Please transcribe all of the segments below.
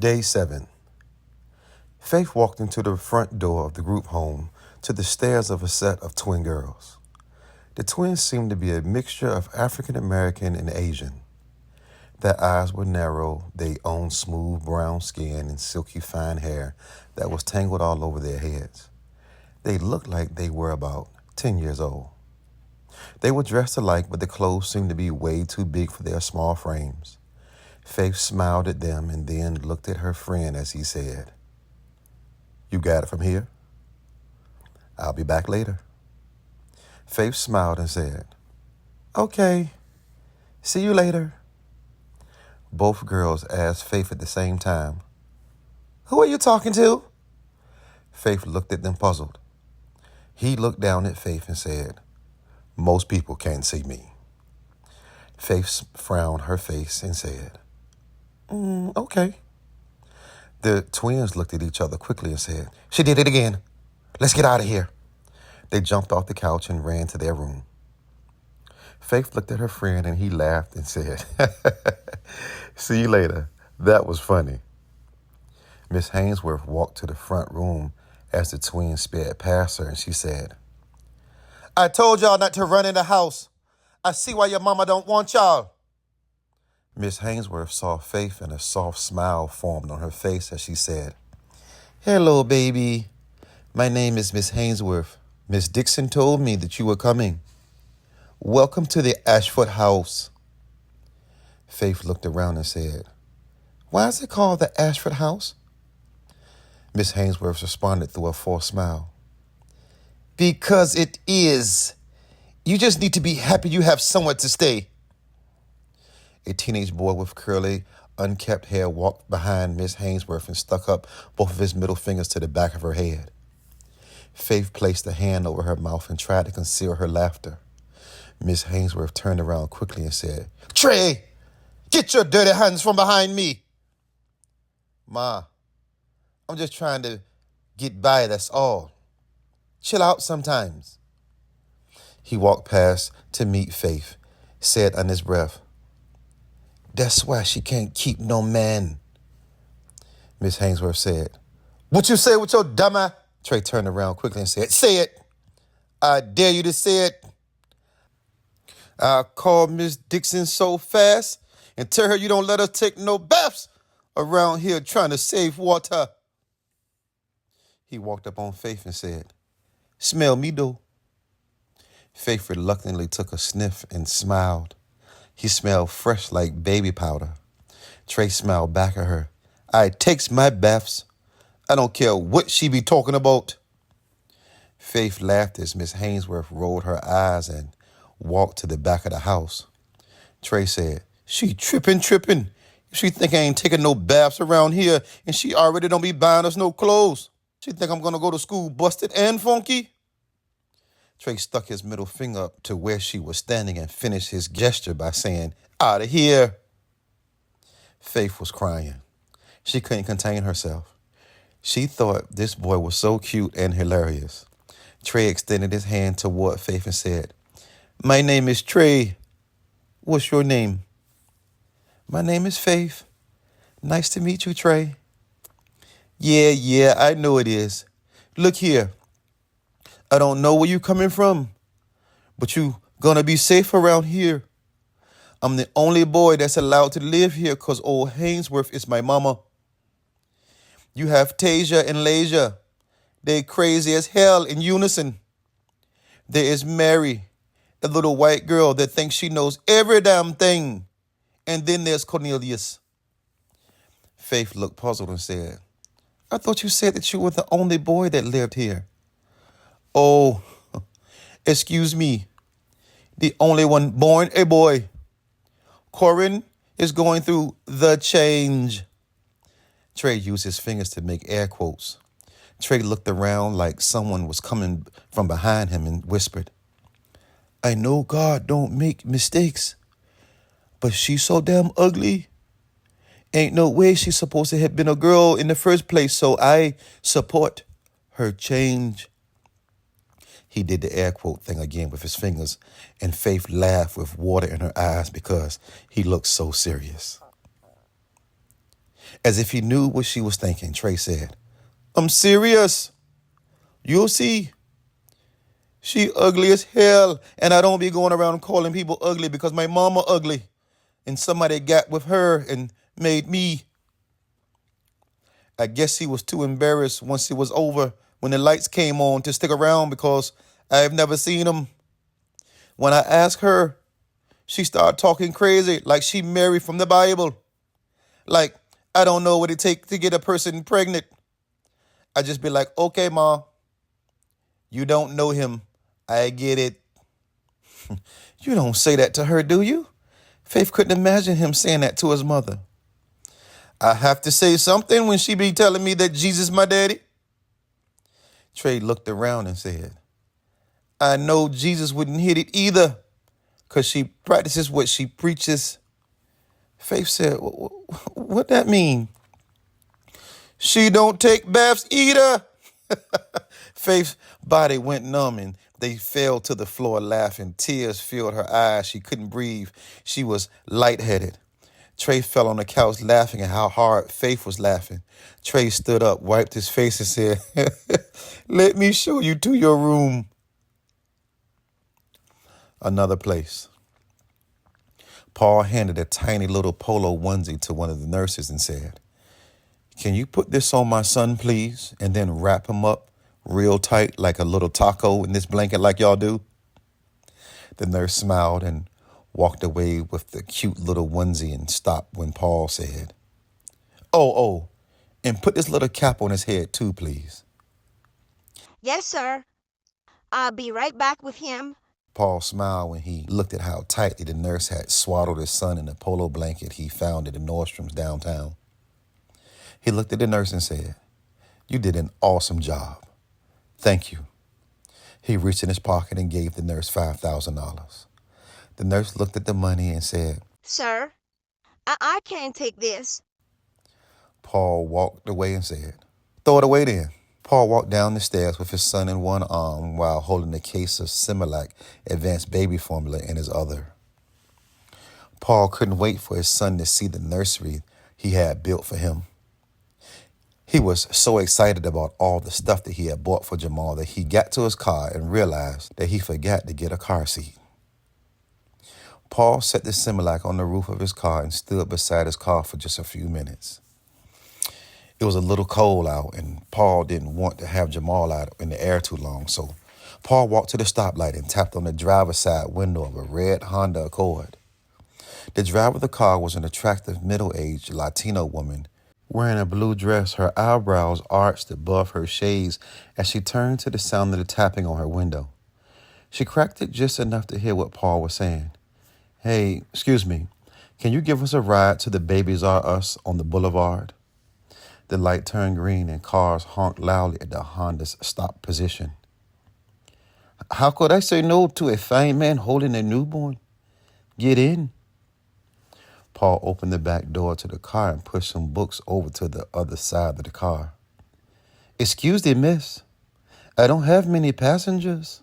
Day 7. Faith walked into the front door of the group home to the stares of a set of twin girls. The twins seemed to be a mixture of African American and Asian. Their eyes were narrow, they owned smooth brown skin and silky fine hair that was tangled all over their heads. They looked like they were about 10 years old. They were dressed alike, but the clothes seemed to be way too big for their small frames. Faith smiled at them and then looked at her friend as he said, "You got it from here? I'll be back later." Faith smiled and said, "Okay, see you later." Both girls asked Faith at the same time, "Who are you talking to?" Faith looked at them puzzled. He looked down at Faith and said, "Most people can't see me." Faith frowned her face and said, "Okay." The twins looked at each other quickly and said, "She did it again. Let's get out of here." They jumped off the couch and ran to their room. Faith looked at her friend and he laughed and said, "See you later. That was funny." Miss Hainsworth walked to the front room as the twins sped past her and she said, "I told y'all not to run in the house. I see why your mama don't want y'all." Miss Hainsworth saw Faith and a soft smile formed on her face as she said, "Hello, baby. My name is Miss Hainsworth. Miss Dixon told me that you were coming. Welcome to the Ashford house." Faith looked around and said, "Why is it called the Ashford house?" Miss Hainsworth responded through a forced smile, "Because it is. You just need to be happy you have somewhere to stay." A teenage boy with curly, unkempt hair walked behind Miss Hainsworth and stuck up both of his middle fingers to the back of her head. Faith placed a hand over her mouth and tried to conceal her laughter. Miss Hainsworth turned around quickly and said, "Trey, get your dirty hands from behind me." "Ma, I'm just trying to get by, that's all. Chill out sometimes." He walked past to meet Faith, said under his breath, "That's why she can't keep no man." Miss Hainsworth said, "What you say with your dumb eye?" Trey turned around quickly and said, "Say it. I dare you to say it." "I'll call Miss Dixon so fast and tell her you don't let her take no baths around here trying to save water." He walked up on Faith and said, "Smell me, though." Faith reluctantly took a sniff and smiled. He smelled fresh like baby powder. Trey smiled back at her. "I takes my baths. I don't care what she be talking about." Faith laughed as Miss Hainsworth rolled her eyes and walked to the back of the house. Trey said, "She tripping. If she think I ain't taking no baths around here and she already don't be buying us no clothes. She think I'm going to go to school busted and funky?" Trey stuck his middle finger up to where she was standing and finished his gesture by saying, "Out of here." Faith was crying. She couldn't contain herself. She thought this boy was so cute and hilarious. Trey extended his hand toward Faith and said, "My name is Trey. What's your name?" "My name is Faith. Nice to meet you, Trey." Yeah, I know it is. Look here. I don't know where you coming from, but you gonna be safe around here. I'm the only boy that's allowed to live here because old Hainsworth is my mama. You have Tasia and Lasia. They crazy as hell in unison. There is Mary, a little white girl that thinks she knows every damn thing. And then there's Cornelius." Faith looked puzzled and said, "I thought you said that you were the only boy that lived here." "Oh, excuse me. The only one born a boy. Corin is going through the change." Trey used his fingers to make air quotes. Trey looked around like someone was coming from behind him and whispered, "I know God don't make mistakes, but she's so damn ugly. Ain't no way she's supposed to have been a girl in the first place, so I support her change." He did the air quote thing again with his fingers, and Faith laughed with water in her eyes because he looked so serious. As if he knew what she was thinking, Trey said, I'm serious. You'll see. She ugly as hell, and I don't be going around calling people ugly because my mama ugly, and somebody got with her and made me. I guess he was too embarrassed once it was over when the lights came on to stick around because I've never seen him. When I asked her, she started talking crazy like she Mary from the Bible. Like, I don't know what it takes to get a person pregnant. I just be like, okay, ma, you don't know him. I get it. You don't say that to her, do you? Faith couldn't imagine him saying that to his mother. I have to say something when she be telling me that Jesus my daddy. Trey looked around and said, I know Jesus wouldn't hit it either because she practices what she preaches. Faith said, what that mean? She don't take baths either. Faith's body went numb and they fell to the floor laughing. Tears filled her eyes. She couldn't breathe. She was lightheaded. Trey fell on the couch laughing at how hard Faith was laughing. Trey stood up, wiped his face and said, let me show you to your room. Another place. Paul handed a tiny little polo onesie to one of the nurses and said, can you put this on my son, please, and then wrap him up real tight like a little taco in this blanket like y'all do? The nurse smiled and walked away with the cute little onesie and stopped when Paul said, oh, and put this little cap on his head too, please. Yes, sir. I'll be right back with him. Paul smiled when he looked at how tightly the nurse had swaddled his son in a polo blanket he found at the Nordstrom's downtown. He looked at the nurse and said, you did an awesome job. Thank you. He reached in his pocket and gave the nurse $5,000. The nurse looked at the money and said, Sir, I can't take this. Paul walked away and said, throw it away then. Paul walked down the stairs with his son in one arm while holding a case of Similac advanced baby formula in his other. Paul couldn't wait for his son to see the nursery he had built for him. He was so excited about all the stuff that he had bought for Jamal that he got to his car and realized that he forgot to get a car seat. Paul set the Similac on the roof of his car and stood beside his car for just a few minutes. It was a little cold out, and Paul didn't want to have Jamal out in the air too long, so Paul walked to the stoplight and tapped on the driver's side window of a red Honda Accord. The driver of the car was an attractive middle-aged Latino woman wearing a blue dress, her eyebrows arched above her shades as she turned to the sound of the tapping on her window. She cracked it just enough to hear what Paul was saying. Hey, excuse me, can you give us a ride to the Babies R Us on the boulevard? The light turned green and cars honked loudly at the Honda's stop position. How could I say no to a fine man holding a newborn? Get in. Paul opened the back door to the car and pushed some books over to the other side of the car. Excuse me, miss. I don't have many passengers.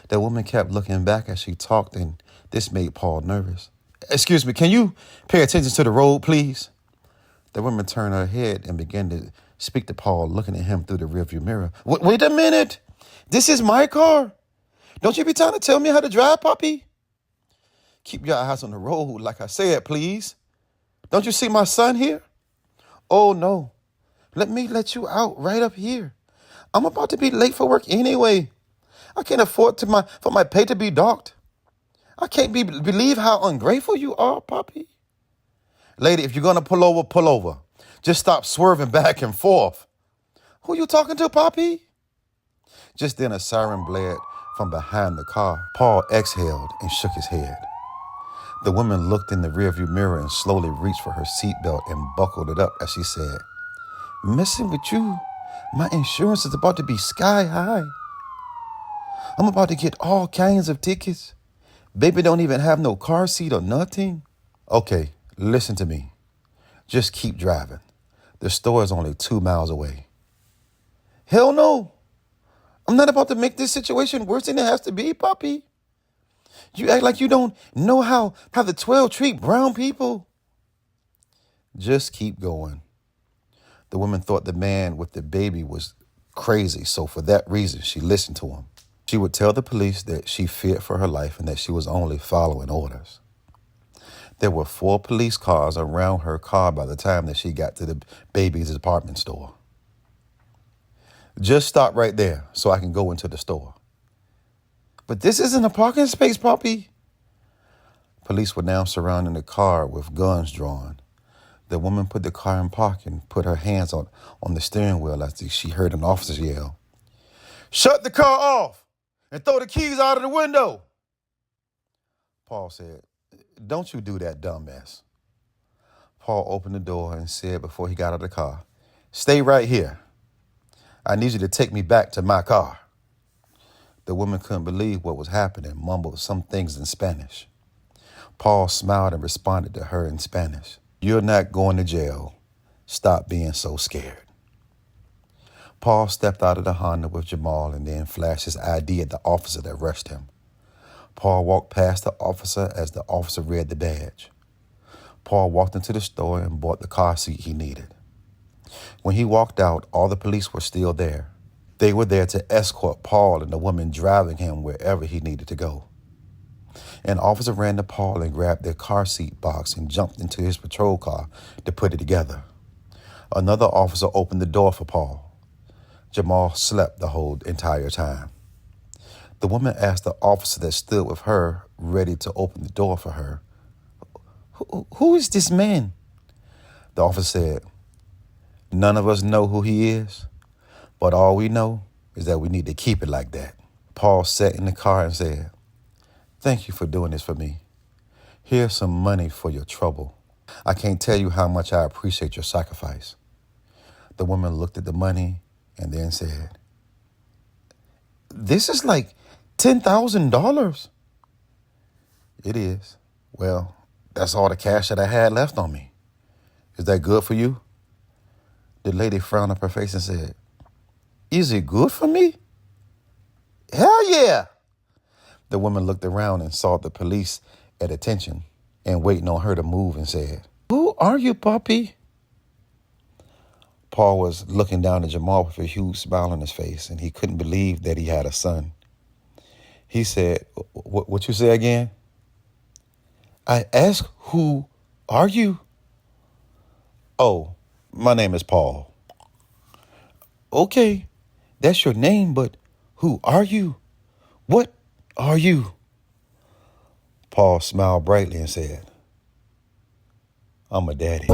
The woman kept looking back as she talked, and this made Paul nervous. Excuse me, can you pay attention to the road, please? The woman turned her head and began to speak to Paul, looking at him through the rearview mirror. Wait a minute. This is my car. Don't you be trying to tell me how to drive, puppy? Keep your eyes on the road, like I said, please. Don't you see my son here? Oh, no. Let me let you out right up here. I'm about to be late for work anyway. I can't afford for my pay to be docked. I can't believe how ungrateful you are, puppy. Lady, if you're going to pull over, pull over. Just stop swerving back and forth. Who you talking to, Poppy? Just then a siren blared from behind the car. Paul exhaled and shook his head. The woman looked in the rearview mirror and slowly reached for her seatbelt and buckled it up as she said, messing with you, my insurance is about to be sky high. I'm about to get all kinds of tickets. Baby don't even have no car seat or nothing. Okay, listen to me. Just keep driving. The store is only 2 miles away. Hell no. I'm not about to make this situation worse than it has to be, puppy. You act like you don't know how the 12 treat brown people. Just keep going. The woman thought the man with the baby was crazy, so for that reason, she listened to him. She would tell the police that she feared for her life and that she was only following orders. There were 4 police cars around her car by the time that she got to the baby's department store. Just stop right there so I can go into the store. But this isn't a parking space, Poppy. Police were now surrounding the car with guns drawn. The woman put the car in park and put her hands on the steering wheel as she heard an officer yell, "Shut the car off and throw the keys out of the window." Paul said, "Don't you do that, dumbass." Paul opened the door and said before he got out of the car, "Stay right here. I need you to take me back to my car." The woman couldn't believe what was happening and mumbled some things in Spanish. Paul smiled and responded to her in Spanish, "You're not going to jail. Stop being so scared." Paul stepped out of the Honda with Jamal and then flashed his ID at the officer that rushed him. Paul walked past the officer as the officer read the badge. Paul walked into the store and bought the car seat he needed. When he walked out, all the police were still there. They were there to escort Paul and the woman driving him wherever he needed to go. An officer ran to Paul and grabbed their car seat box and jumped into his patrol car to put it together. Another officer opened the door for Paul. Jamal slept the whole entire time. The woman asked the officer that stood with her, ready to open the door for her, "Who is this man?" The officer said, "None of us know who he is, but all we know is that we need to keep it like that." Paul sat in the car and said, "Thank you for doing this for me. Here's some money for your trouble. I can't tell you how much I appreciate your sacrifice." The woman looked at the money and then said, "This is like $10,000. "It is. Well, that's all the cash that I had left on me. Is that good for you?" The lady frowned up her face and said, "Is it good for me? Hell yeah." The woman looked around and saw the police at attention and waiting on her to move and said, "Who are you, Poppy?" Paul was looking down at Jamal with a huge smile on his face, and he couldn't believe that he had a son. He said, What you say again?" "I asked, who are you?" "Oh, my name is Paul." "Okay, that's your name, but who are you? What are you?" Paul smiled brightly and said, "I'm a daddy."